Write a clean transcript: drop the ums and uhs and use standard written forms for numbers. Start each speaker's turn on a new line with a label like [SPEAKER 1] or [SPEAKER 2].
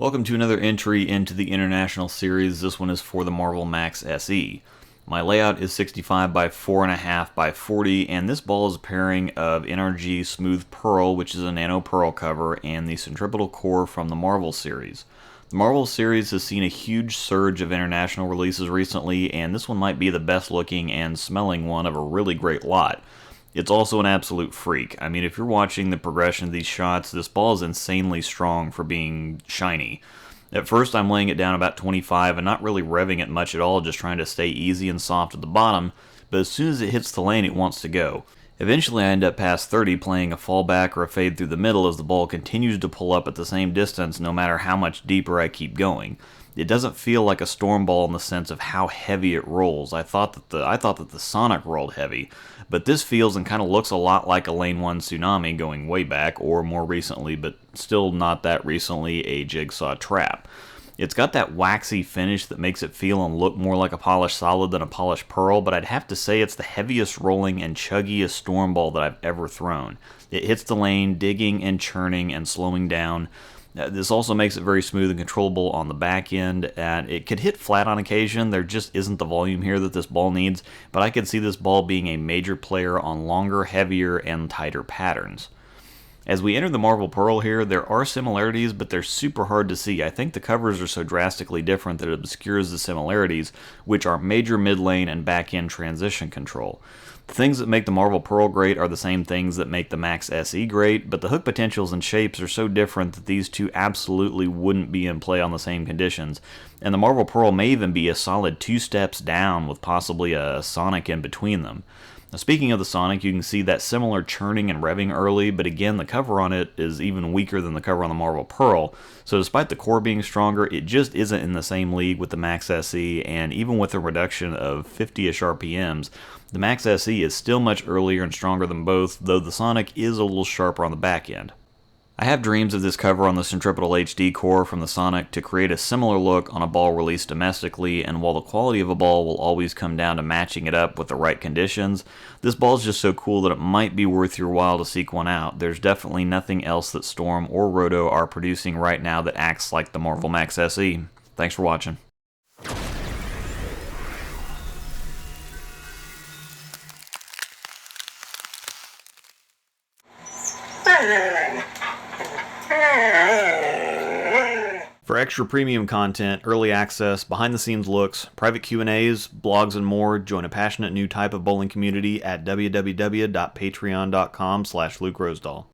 [SPEAKER 1] Welcome to another entry into the International Series. This one is for the Marvel Maxx SE. My layout is 65 by 4.5 by 40, and this ball is a pairing of NRG Smooth Pearl, which is a nano pearl cover, and the centripetal core from the Marvel series. The Marvel series has seen a huge surge of international releases recently, and this one might be the best looking and smelling one of a really great lot. It's also an absolute freak. I mean, if you're watching the progression of these shots, this ball is insanely strong for being shiny. At first, I'm laying it down about 25 and not really revving it much at all, just trying to stay easy and soft at the bottom, but as soon as it hits the lane, it wants to go. Eventually, I end up past 30 playing a fallback or a fade through the middle as the ball continues to pull up at the same distance no matter how much deeper I keep going. It doesn't feel like a storm ball in the sense of how heavy it rolls. I thought that the Sonic rolled heavy, but this feels and kind of looks a lot like a Lane 1 Tsunami going way back, or more recently, but still not that recently, a Jigsaw Trap. It's got that waxy finish that makes it feel and look more like a polished solid than a polished pearl, but I'd have to say it's the heaviest rolling and chuggiest storm ball that I've ever thrown. It hits the lane, digging and churning and slowing down. This also makes it very smooth and controllable on the back end, and it could hit flat on occasion. There just isn't the volume here that this ball needs, but I could see this ball being a major player on longer, heavier, and tighter patterns. As we enter the Marvel Pearl here, there are similarities, but they're super hard to see. I think the covers are so drastically different that it obscures the similarities, which are major mid-lane and back-end transition control. The things that make the Marvel Pearl great are the same things that make the Maxx SE great, but the hook potentials and shapes are so different that these two absolutely wouldn't be in play on the same conditions, and the Marvel Pearl may even be a solid 2 steps down with possibly a Sonic in between them. Now, speaking of the Sonic, you can see that similar churning and revving early, but again, the cover on it is even weaker than the cover on the Marvel Pearl, so despite the core being stronger, it just isn't in the same league with the Maxx SE, and even with a reduction of 50-ish RPMs, the Maxx SE is still much earlier and stronger than both, though the Sonic is a little sharper on the back end. I have dreams of this cover on the Centripetal HD core from the Sonic to create a similar look on a ball released domestically, and while the quality of a ball will always come down to matching it up with the right conditions, this ball is just so cool that it might be worth your while to seek one out. There's definitely nothing else that Storm or Roto are producing right now that acts like the Marvel Maxx SE. Thanks for watching. For extra premium content, early access, behind-the-scenes looks, private Q&As, blogs, and more, join a passionate new type of bowling community at www.patreon.com/Luke Rosdahl.